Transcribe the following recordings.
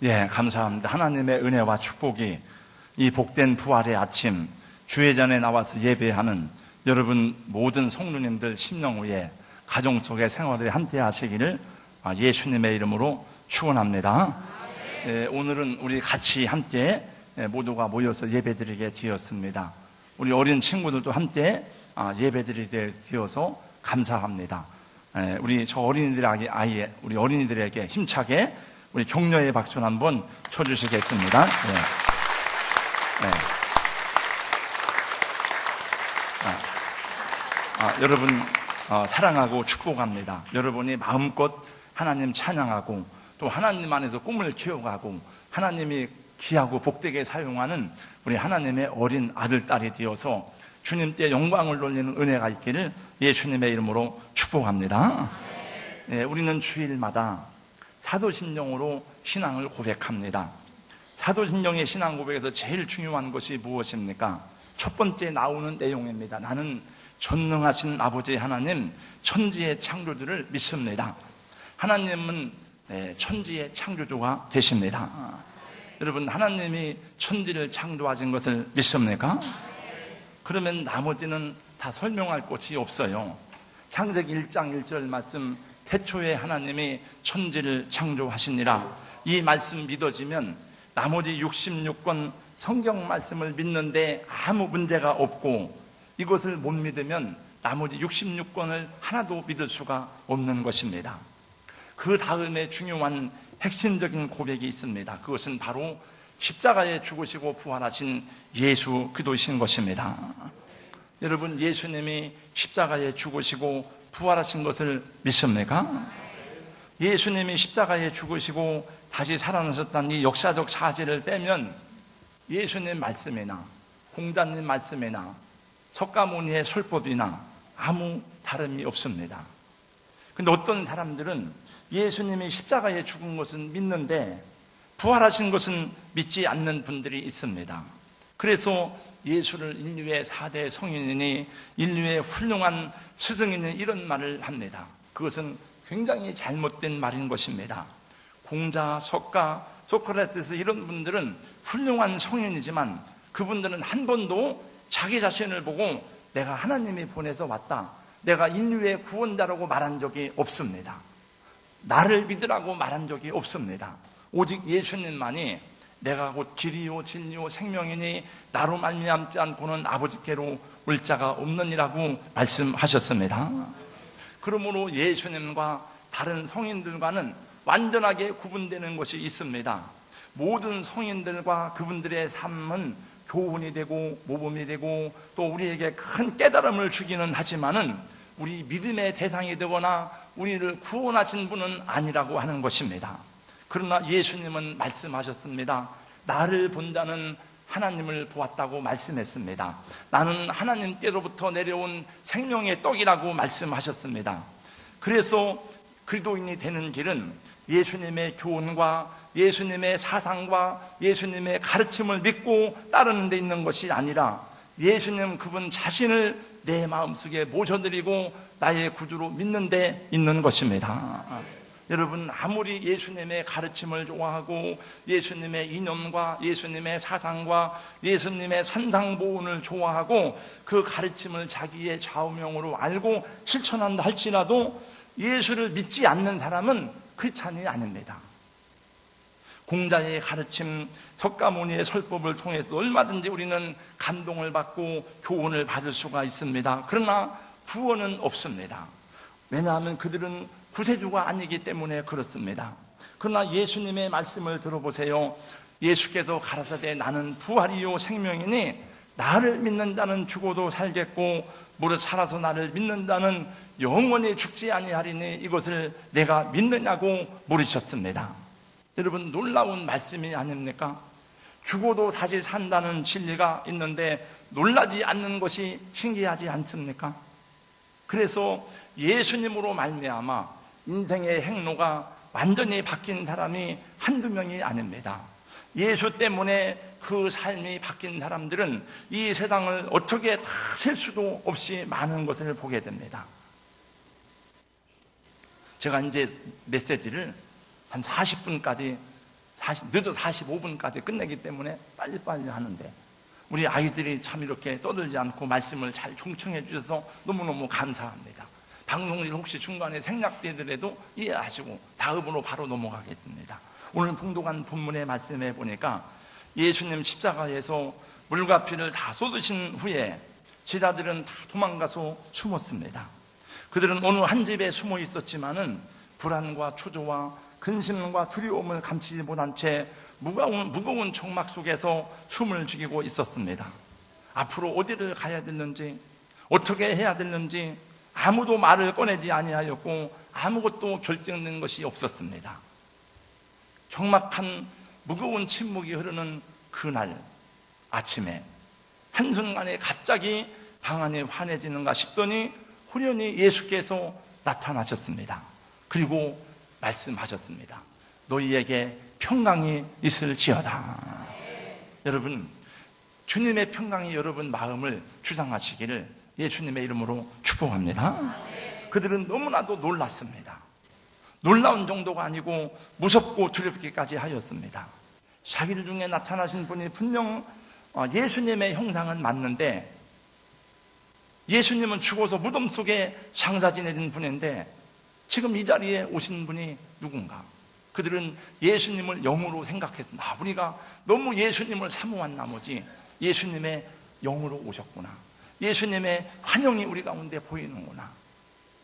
예, 감사합니다. 하나님의 은혜와 축복이 이 복된 부활의 아침 주회전에 나와서 예배하는 여러분 모든 성도님들 심령후에 가정 속의 생활에 함께 하시기를 예수님의 이름으로 축원합니다. 예, 오늘은 우리 같이 함께 모두가 모여서 예배드리게 되었습니다. 우리 어린 친구들도 함께 예배드리게 되어서 감사합니다. 우리 저 우리 어린이들에게 힘차게 우리 격려의 박수를 한번 쳐주시겠습니다. 네. 네. 여러분 사랑하고 축복합니다. 여러분이 마음껏 하나님 찬양하고 또 하나님 안에서 꿈을 키워가고 하나님이 귀하고 복되게 사용하는 우리 하나님의 어린 아들, 딸이 되어서 주님께 영광을 돌리는 은혜가 있기를 예수님의 이름으로 축복합니다. 네, 우리는 주일마다 사도신경으로 신앙을 고백합니다. 사도신경의 신앙 고백에서 제일 중요한 것이 무엇입니까? 첫 번째 나오는 내용입니다. 나는 전능하신 아버지 하나님, 천지의 창조주를 믿습니다. 하나님은 천지의 창조주가 되십니다. 여러분, 하나님이 천지를 창조하신 것을 믿습니까? 그러면 나머지는 다 설명할 것이 없어요. 창세기 1장 1절 말씀, 태초에 하나님이 천지를 창조하시니라. 이 말씀 믿어지면 나머지 66권 성경 말씀을 믿는데 아무 문제가 없고, 이것을 못 믿으면 나머지 66권을 하나도 믿을 수가 없는 것입니다. 그 다음에 중요한 핵심적인 고백이 있습니다. 그것은 바로 십자가에 죽으시고 부활하신 예수 그리스도이신 것입니다. 여러분, 예수님이 십자가에 죽으시고 부활하신 것을 믿습니까? 예수님이 십자가에 죽으시고 다시 살아나셨다는 이 역사적 사실을 빼면 예수님 말씀이나 공자님 말씀이나 석가모니의 설법이나 아무 다름이 없습니다. 그런데 어떤 사람들은 예수님이 십자가에 죽은 것은 믿는데 부활하신 것은 믿지 않는 분들이 있습니다. 그래서 예수를 인류의 4대 성인이니 인류의 훌륭한 스승이니 이런 말을 합니다. 그것은 굉장히 잘못된 말인 것입니다. 공자, 석가, 소크라테스 이런 분들은 훌륭한 성인이지만 그분들은 한 번도 자기 자신을 보고 내가 하나님이 보내서 왔다, 내가 인류의 구원자라고 말한 적이 없습니다. 나를 믿으라고 말한 적이 없습니다. 오직 예수님만이 내가 곧 길이요 진리요 생명이니 나로 말미암지 않고는 아버지께로 올 자가 없느니라고 말씀하셨습니다. 그러므로 예수님과 다른 성인들과는 완전하게 구분되는 것이 있습니다. 모든 성인들과 그분들의 삶은 교훈이 되고 모범이 되고 또 우리에게 큰 깨달음을 주기는 하지만은 우리 믿음의 대상이 되거나 우리를 구원하신 분은 아니라고 하는 것입니다. 그러나 예수님은 말씀하셨습니다. 나를 본 자는 하나님을 보았다고 말씀했습니다. 나는 하나님께로부터 내려온 생명의 떡이라고 말씀하셨습니다. 그래서 그리스도인이 되는 길은 예수님의 교훈과 예수님의 사상과 예수님의 가르침을 믿고 따르는 데 있는 것이 아니라 예수님 그분 자신을 내 마음속에 모셔드리고 나의 구주로 믿는 데 있는 것입니다. 여러분, 아무리 예수님의 가르침을 좋아하고 예수님의 이념과 예수님의 사상과 예수님의 산상보훈을 좋아하고 그 가르침을 자기의 좌우명으로 알고 실천한다 할지라도 예수를 믿지 않는 사람은 크리스찬이 아닙니다. 공자의 가르침, 석가모니의 설법을 통해서 얼마든지 우리는 감동을 받고 교훈을 받을 수가 있습니다. 그러나 구원은 없습니다. 왜냐하면 그들은 구세주가 아니기 때문에 그렇습니다. 그러나 예수님의 말씀을 들어보세요. 예수께서 가라사대 나는 부활이요 생명이니 나를 믿는 자는 죽어도 살겠고 무릇 살아서 나를 믿는 자는 영원히 죽지 아니하리니 이것을 내가 믿느냐고 물으셨습니다. 여러분, 놀라운 말씀이 아닙니까? 죽어도 다시 산다는 진리가 있는데 놀라지 않는 것이 신기하지 않습니까? 그래서 예수님으로 말미암아 인생의 행로가 완전히 바뀐 사람이 한두 명이 아닙니다. 예수 때문에 그 삶이 바뀐 사람들은 이 세상을 어떻게 다 셀 수도 없이 많은 것을 보게 됩니다. 제가 이제 메시지를 한 40분까지 늦어 45분까지 끝내기 때문에 빨리빨리 하는데 우리 아이들이 참 이렇게 떠들지 않고 말씀을 잘 경청해 주셔서 너무너무 감사합니다. 방송일 혹시 중간에 생략되더라도 이해하시고 다음으로 바로 넘어가겠습니다. 오늘 봉독한 본문의 말씀에 보니까 예수님 십자가에서 물과 피를 다 쏟으신 후에 제자들은 다 도망가서 숨었습니다. 그들은 어느 한 집에 숨어 있었지만은 불안과 초조와 근심과 두려움을 감추지 못한 채 무거운 정막 속에서 숨을 죽이고 있었습니다. 앞으로 어디를 가야 되는지, 어떻게 해야 되는지 아무도 말을 꺼내지 아니하였고 아무것도 결정된 것이 없었습니다. 적막한 무거운 침묵이 흐르는 그날 아침에 한순간에 갑자기 방 안이 환해지는가 싶더니 호련히 예수께서 나타나셨습니다. 그리고 말씀하셨습니다. 너희에게 평강이 있을지어다. 여러분, 주님의 평강이 여러분 마음을 주장하시기를 예수님의 이름으로 축복합니다. 그들은 너무나도 놀랐습니다. 놀라운 정도가 아니고 무섭고 두렵기까지 하였습니다. 자기들 중에 나타나신 분이 분명 예수님의 형상은 맞는데 예수님은 죽어서 무덤 속에 장사 지내는 분인데 지금 이 자리에 오신 분이 누군가? 그들은 예수님을 영으로 생각했습니다. 우리가 너무 예수님을 사모한 나머지 예수님의 영으로 오셨구나. 예수님의 환영이 우리 가운데 보이는구나.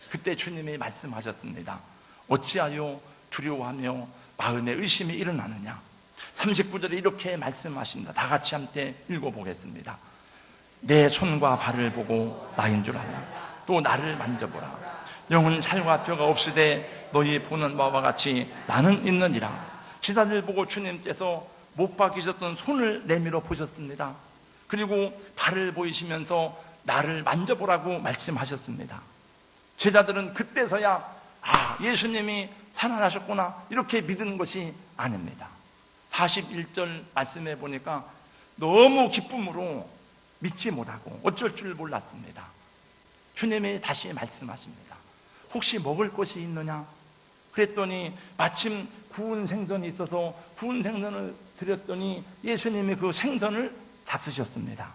그때 주님이 말씀하셨습니다. 어찌하여 두려워하며 마음에 의심이 일어나느냐. 39절에 이렇게 말씀하십니다. 다 같이 함께 읽어보겠습니다. 내 손과 발을 보고 나인 줄 알라. 또 나를 만져보라. 영은 살과 뼈가 없으되 너희 보는 바와 같이 나는 있느니라. 제자들 보고 주님께서 못 박히셨던 손을 내밀어 보셨습니다. 그리고 발을 보이시면서 나를 만져보라고 말씀하셨습니다. 제자들은 그때서야 예수님이 살아나셨구나 이렇게 믿은 것이 아닙니다. 41절 말씀해 보니까 너무 기쁨으로 믿지 못하고 어쩔 줄 몰랐습니다. 주님이 다시 말씀하십니다. 혹시 먹을 것이 있느냐? 그랬더니 마침 구운 생선이 있어서 구운 생선을 드렸더니 예수님이 그 생선을 잡수셨습니다.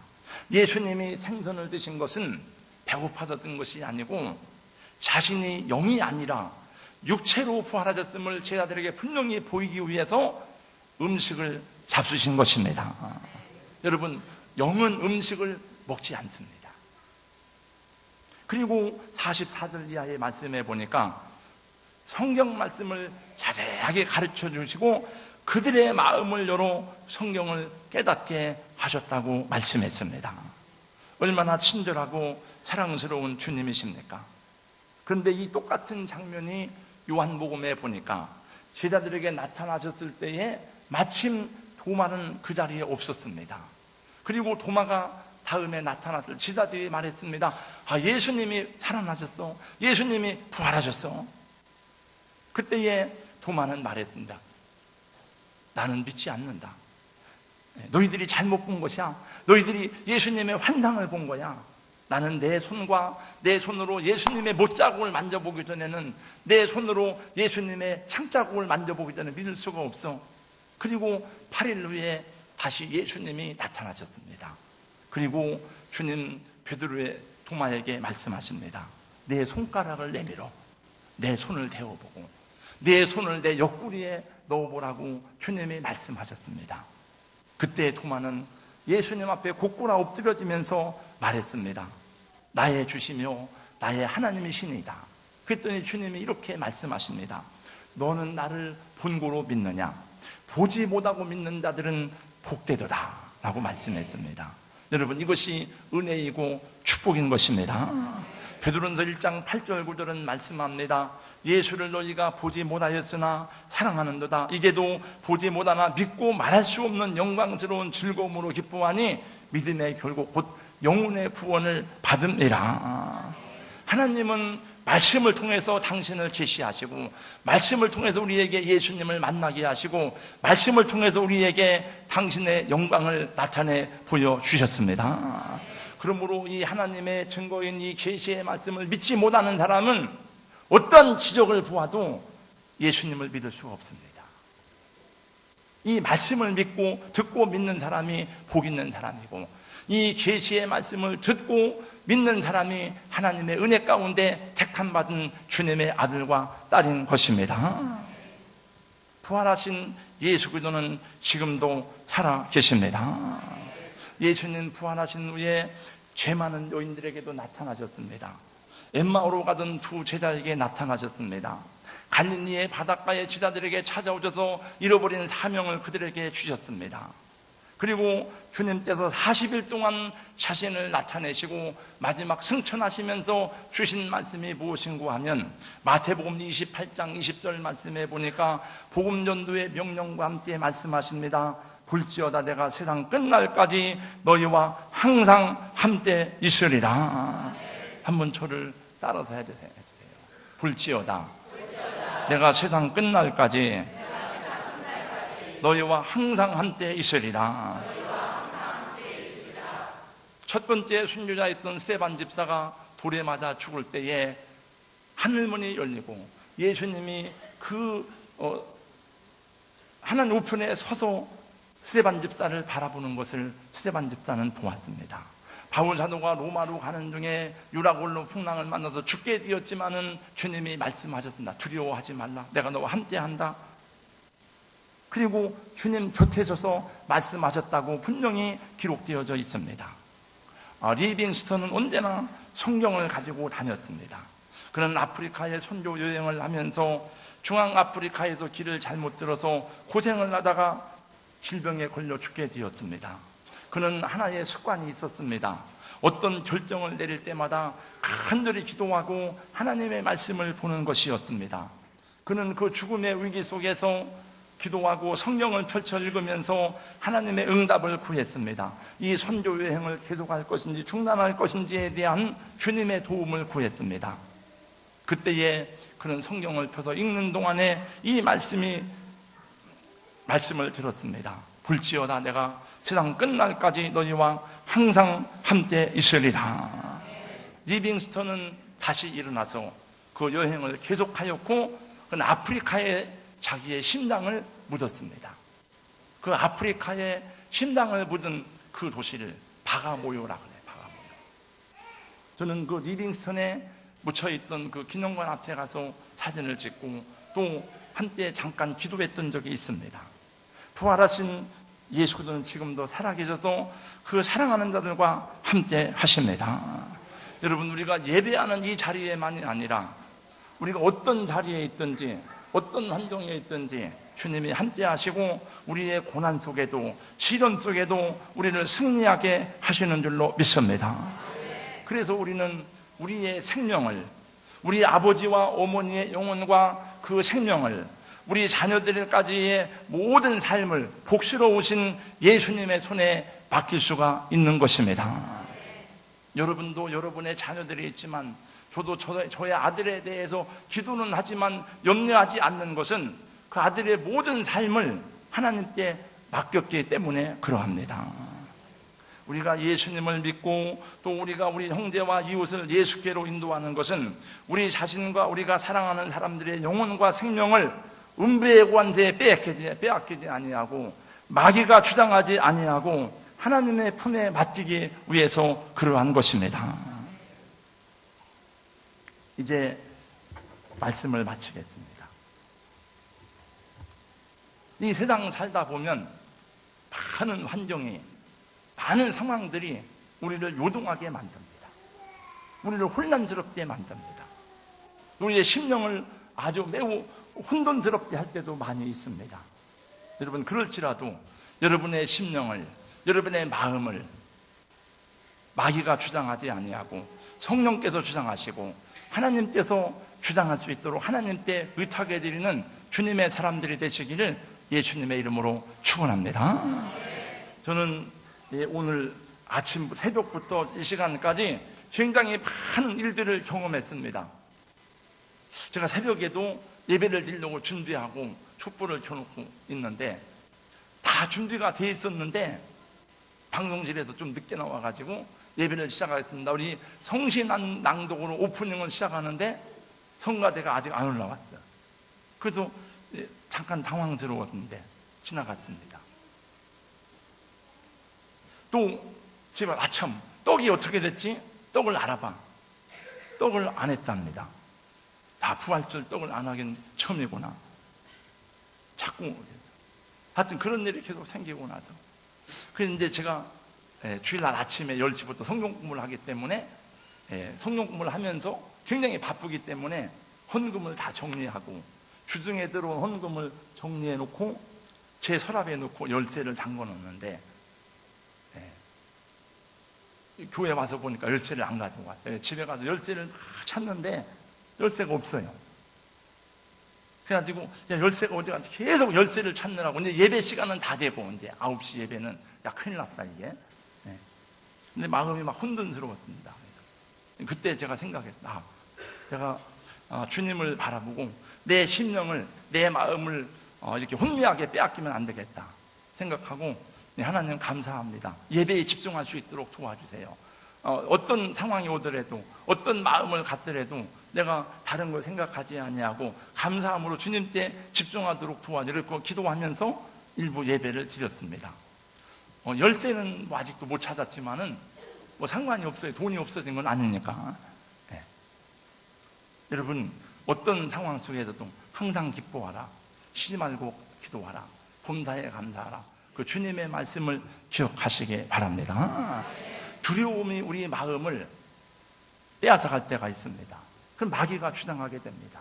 예수님이 생선을 드신 것은 배고파서 든 것이 아니고 자신이 영이 아니라 육체로 부활하셨음을 제자들에게 분명히 보이기 위해서 음식을 잡수신 것입니다. 여러분, 영은 음식을 먹지 않습니다. 그리고 44절 이하의 말씀에 보니까 성경 말씀을 자세하게 가르쳐 주시고 그들의 마음을 열어 성경을 깨닫게 하셨다고 말씀했습니다. 얼마나 친절하고 사랑스러운 주님이십니까? 그런데 이 똑같은 장면이 요한복음에 보니까 제자들에게 나타나셨을 때에 마침 도마는 그 자리에 없었습니다. 그리고 도마가 다음에 나타났을 제자들이 말했습니다. 예수님이 살아나셨어. 예수님이 부활하셨어. 그때에 도마는 말했습니다. 나는 믿지 않는다. 너희들이 잘못 본 것이야. 너희들이 예수님의 환상을 본 거야. 나는 내 손과 내 손으로 예수님의 못자국을 만져보기 전에는 내 손으로 예수님의 창자국을 만져보기 전에 믿을 수가 없어. 그리고 8일 후에 다시 예수님이 나타나셨습니다. 그리고 주님 베드로의 도마에게 말씀하십니다. 내 손가락을 내밀어 내 손을 대어보고 내 손을 내 옆구리에 넣어보라고 주님이 말씀하셨습니다. 그때 도마는 예수님 앞에 곧구나 엎드려지면서 말했습니다. 나의 주시며 나의 하나님이시니이다. 그랬더니 주님이 이렇게 말씀하십니다. 너는 나를 본고로 믿느냐? 보지 못하고 믿는 자들은 복되도다 라고 말씀했습니다. 여러분, 이것이 은혜이고 축복인 것입니다. 베드로전서 1장 8절 9절은 말씀합니다. 예수를 너희가 보지 못하였으나 사랑하는도다. 이제도 보지 못하나 믿고 말할 수 없는 영광스러운 즐거움으로 기뻐하니 믿음의 결국 곧 영혼의 구원을 받음이라. 하나님은 말씀을 통해서 당신을 제시하시고 말씀을 통해서 우리에게 예수님을 만나게 하시고 말씀을 통해서 우리에게 당신의 영광을 나타내 보여주셨습니다. 그러므로 이 하나님의 증거인 이 계시의 말씀을 믿지 못하는 사람은 어떤 기적을 보아도 예수님을 믿을 수가 없습니다. 이 말씀을 믿고 듣고 믿는 사람이 복 있는 사람이고, 이 계시의 말씀을 듣고 믿는 사람이 하나님의 은혜 가운데 택함 받은 주님의 아들과 딸인 것입니다. 부활하신 예수 그리스도는 지금도 살아 계십니다. 예수님 부활하신 후에 죄 많은 여인들에게도 나타나셨습니다. 엠마오로 가던 두 제자에게 나타나셨습니다. 갈릴리의 바닷가의 제자들에게 찾아오셔서 잃어버린 사명을 그들에게 주셨습니다. 그리고 주님께서 40일 동안 자신을 나타내시고 마지막 승천하시면서 주신 말씀이 무엇인고 하면, 마태복음 28장 20절 말씀에 보니까 복음 전도의 명령과 함께 말씀하십니다. 볼지어다 내가 세상 끝날까지 너희와 항상 함께 있으리라. 한번 저를 따라서 해주세요. 볼지어다 내가 세상 끝날까지 너희와 항상 함께 있으리라. 첫 번째 순교자였던 스데반 집사가 돌에 맞아 죽을 때에 하늘문이 열리고 예수님이 하나님 우편에 서서 스데반 집사를 바라보는 것을 스데반 집사는 보았습니다. 바울 사도가 로마로 가는 중에 유라굴로 풍랑을 만나서 죽게 되었지만은 주님이 말씀하셨습니다. 두려워하지 말라. 내가 너와 함께한다. 그리고 주님 곁에 서서 말씀하셨다고 분명히 기록되어져 있습니다. 리빙스턴은 언제나 성경을 가지고 다녔습니다. 그는 아프리카에 선교 여행을 하면서 중앙아프리카에서 길을 잘못 들어서 고생을 하다가 질병에 걸려 죽게 되었습니다. 그는 하나의 습관이 있었습니다. 어떤 결정을 내릴 때마다 간절히 기도하고 하나님의 말씀을 보는 것이었습니다. 그는 그 죽음의 위기 속에서 기도하고 성경을 펼쳐 읽으면서 하나님의 응답을 구했습니다. 이 선교 여행을 계속할 것인지 중단할 것인지에 대한 주님의 도움을 구했습니다. 그때에 그는 성경을 펴서 읽는 동안에 이 말씀을 들었습니다. 볼지어다 내가 세상 끝날까지 너희와 항상 함께 있으리라. 리빙스턴은 다시 일어나서 그 여행을 계속하였고, 그는 아프리카에 자기의 심장을 묻었습니다. 그 아프리카에 심장을 묻은 그 도시를 바가모요라 그래요. 바가모요. 저는 그 리빙스턴에 묻혀있던 그 기념관 앞에 가서 사진을 찍고 또 한때 잠깐 기도했던 적이 있습니다. 부활하신 예수 그리스도는 지금도 살아계셔서 그 사랑하는 자들과 함께 하십니다. 여러분, 우리가 예배하는 이 자리에만이 아니라 우리가 어떤 자리에 있든지 어떤 환경에 있든지 주님이 함께 하시고 우리의 고난 속에도 시련 속에도 우리를 승리하게 하시는 줄로 믿습니다. 그래서 우리는 우리의 생명을, 우리 아버지와 어머니의 영혼과 그 생명을, 우리 자녀들까지의 모든 삶을 복스러우신 예수님의 손에 맡길 수가 있는 것입니다. 여러분도 여러분의 자녀들이 있지만 저도 저의 아들에 대해서 기도는 하지만 염려하지 않는 것은 그 아들의 모든 삶을 하나님께 맡겼기 때문에 그러합니다. 우리가 예수님을 믿고 또 우리가 우리 형제와 이웃을 예수께로 인도하는 것은 우리 자신과 우리가 사랑하는 사람들의 영혼과 생명을 음부의 관세에 빼앗기지 아니하고 마귀가 주장하지 아니하고 하나님의 품에 맡기기 위해서 그러한 것입니다. 이제 말씀을 마치겠습니다. 이 세상 살다 보면 많은 환경이, 많은 상황들이 우리를 요동하게 만듭니다. 우리를 혼란스럽게 만듭니다. 우리의 심령을 아주 매우 혼돈스럽게 할 때도 많이 있습니다. 여러분, 그럴지라도 여러분의 심령을, 여러분의 마음을 마귀가 주장하지 아니하고 성령께서 주장하시고 하나님께서 주장할 수 있도록 하나님께 의탁해 드리는 주님의 사람들이 되시기를 예수님의 이름으로 축원합니다. 저는 오늘 아침 새벽부터 이 시간까지 굉장히 많은 일들을 경험했습니다. 제가 새벽에도 예배를 드리려고 준비하고 촛불을 켜놓고 있는데 다 준비가 돼 있었는데 방송실에서 좀 늦게 나와가지고 예배를 시작하겠습니다. 우리 성신 낭독으로 오프닝을 시작하는데 성가대가 아직 안 올라왔어요. 그래서 잠깐 당황스러웠는데 지나갔습니다. 또 제발 아참 떡이 어떻게 됐지? 떡을 알아봐. 떡을 안 했답니다. 다 부활절 떡을 안 하긴 처음이구나. 자꾸 하여튼 그런 일이 계속 생기고 나서 그래서 이제 제가 주일날 아침에 10시부터 성경 공부를 하기 때문에 성경 공부를 하면서 굉장히 바쁘기 때문에 헌금을 다 정리하고 주중에 들어온 헌금을 정리해 놓고 제 서랍에 놓고 열쇠를 잠궈 놓는데 교회 와서 보니까 열쇠를 안 가지고 왔어요. 집에 가서 열쇠를 찾는데 열쇠가 없어요. 그래가지고 야, 열쇠가 어디 갔지? 계속 열쇠를 찾느라고 이제 예배 시간은 다 되고 이제 9시 예배는 야 큰일 났다 이게. 근데 마음이 막 혼돈스러웠습니다. 그때 제가 생각했다. 내가 주님을 바라보고 내 심령을 내 마음을 이렇게 혼미하게 빼앗기면 안 되겠다 생각하고 하나님 감사합니다. 예배에 집중할 수 있도록 도와주세요. 어떤 상황이 오더라도 어떤 마음을 갖더라도 내가 다른 걸 생각하지 아니하고 감사함으로 주님께 집중하도록 도와주고 기도하면서 일부 예배를 드렸습니다. 열쇠는 뭐 아직도 못 찾았지만은 뭐 상관이 없어요. 돈이 없어진 건 아니니까. 여러분 어떤 상황 속에서도 항상 기뻐하라. 쉬지 말고 기도하라. 범사에 감사하라. 그 주님의 말씀을 기억하시기 바랍니다. 두려움이 우리 마음을 빼앗아갈 때가 있습니다. 그럼 마귀가 주장하게 됩니다.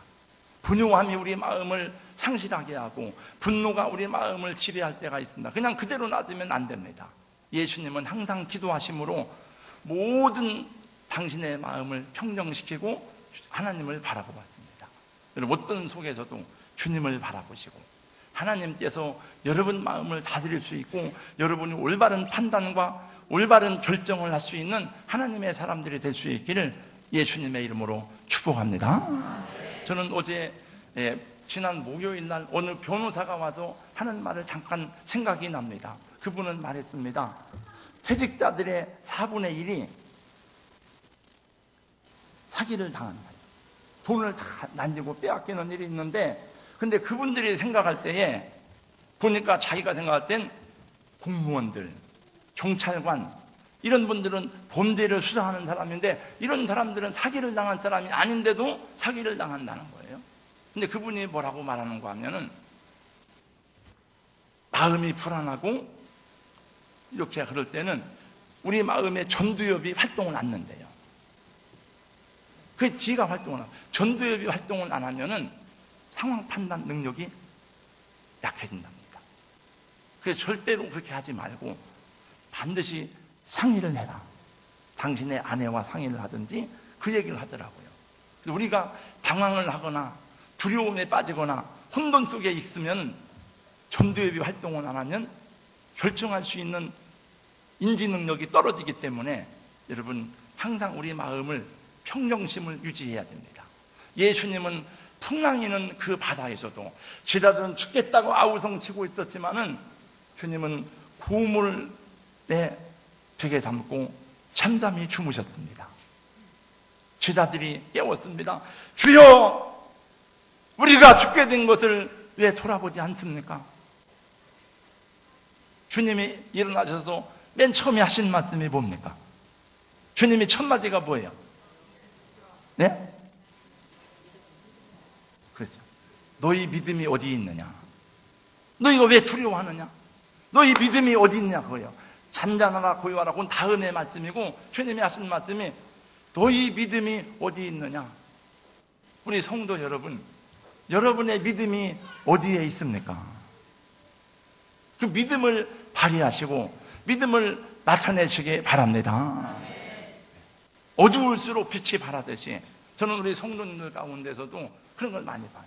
분노함이 우리 마음을 상실하게 하고 분노가 우리 마음을 지배할 때가 있습니다. 그냥 그대로 놔두면 안 됩니다. 예수님은 항상 기도하심으로 모든 당신의 마음을 평정시키고 하나님을 바라보았습니다. 여러분 어떤 속에서도 주님을 바라보시고 하나님께서 여러분 마음을 다스릴 수 있고 여러분이 올바른 판단과 올바른 결정을 할 수 있는 하나님의 사람들이 될 수 있기를 예수님의 이름으로 축복합니다. 저는 어제 지난 목요일 날 어느 변호사가 와서 하는 말을 잠깐 생각이 납니다. 그분은 말했습니다. 퇴직자들의 4분의 1이 사기를 당한다. 돈을 다 날리고 빼앗기는 일이 있는데 근데 그분들이 생각할 때에 보니까 자기가 생각할 땐 공무원들, 경찰관 이런 분들은 범죄를 수사하는 사람인데 이런 사람들은 사기를 당한 사람이 아닌데도 사기를 당한다는 거예요. 근데 그분이 뭐라고 말하는가 하면은 마음이 불안하고 이렇게 그럴 때는 우리 마음의 전두엽이 활동을 안 한대요. 그 뒤가 활동을 하고 전두엽이 활동을 안 하면은 상황 판단 능력이 약해진답니다. 그래서 절대로 그렇게 하지 말고 반드시 상의를 해라. 당신의 아내와 상의를 하든지 그 얘기를 하더라고요. 그래서 우리가 당황을 하거나 두려움에 빠지거나 혼돈 속에 있으면 전두엽이 활동을 안 하면 결정할 수 있는 인지 능력이 떨어지기 때문에 여러분 항상 우리 마음을 평정심을 유지해야 됩니다. 예수님은 풍랑이는 그 바다에서도 제자들은 죽겠다고 아우성치고 있었지만은 주님은 고물에 베개 삼고 잠잠히 주무셨습니다. 제자들이 깨웠습니다. 주여, 우리가 죽게 된 것을 왜 돌아보지 않습니까? 주님이 일어나셔서 맨 처음에 하신 말씀이 뭡니까? 주님이 첫 마디가 뭐예요? 네? 그렇죠. 너희 믿음이 어디 있느냐? 너희가 왜 두려워하느냐? 너희 믿음이 어디 있느냐 그거예요. 잔잔하라 고요하라 그건 다음의 말씀이고 주님이 하신 말씀이 너희 믿음이 어디 있느냐? 우리 성도 여러분, 여러분의 믿음이 어디에 있습니까? 그 믿음을 발휘하시고 믿음을 나타내시기 바랍니다. 어두울수록 빛이 바라듯이 저는 우리 성도님들 가운데서도 그런 걸 많이 봐요.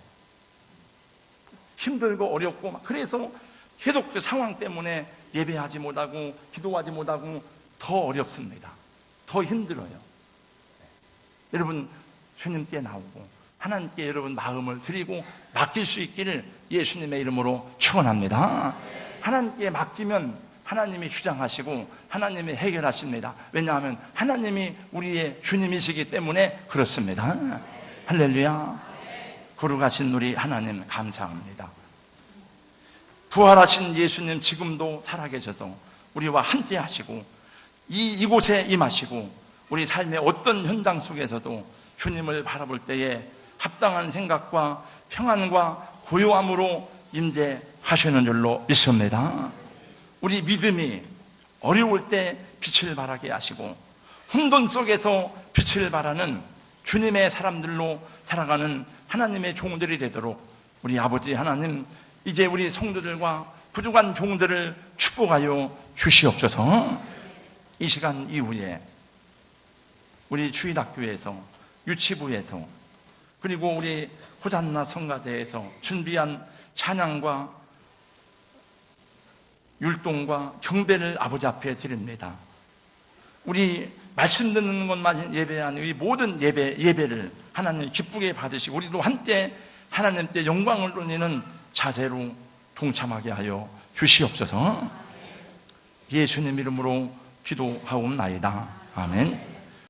힘들고 어렵고 막 그래서 계속 그 상황 때문에 예배하지 못하고 기도하지 못하고 더 어렵습니다. 더 힘들어요. 여러분 주님께 나오고 하나님께 여러분 마음을 드리고 맡길 수 있기를 예수님의 이름으로 축원합니다. 하나님께 맡기면 하나님이 주장하시고 하나님이 해결하십니다. 왜냐하면 하나님이 우리의 주님이시기 때문에 그렇습니다. 할렐루야. 거룩하신 우리 하나님 감사합니다. 부활하신 예수님 지금도 살아계셔서 우리와 함께 하시고 이곳에 임하시고 우리 삶의 어떤 현장 속에서도 주님을 바라볼 때에 합당한 생각과 평안과 고요함으로 임재하시는 줄로 믿습니다. 우리 믿음이 어려울 때 빛을 발하게 하시고 혼돈 속에서 빛을 발하는 주님의 사람들로 살아가는 하나님의 종들이 되도록 우리 아버지 하나님, 이제 우리 성도들과 부족한 종들을 축복하여 주시옵소서. 이 시간 이후에 우리 주일학교에서, 유치부에서, 그리고 우리 호잔나 성가대에서 준비한 찬양과 율동과 경배를 아버지 앞에 드립니다. 우리 말씀 듣는 것만 예배하는 이 모든 예배를 하나님 기쁘게 받으시고 우리도 한때 하나님께 영광을 돌리는 자세로 동참하게 하여 주시옵소서. 예수님 이름으로 기도하옵나이다. 아멘.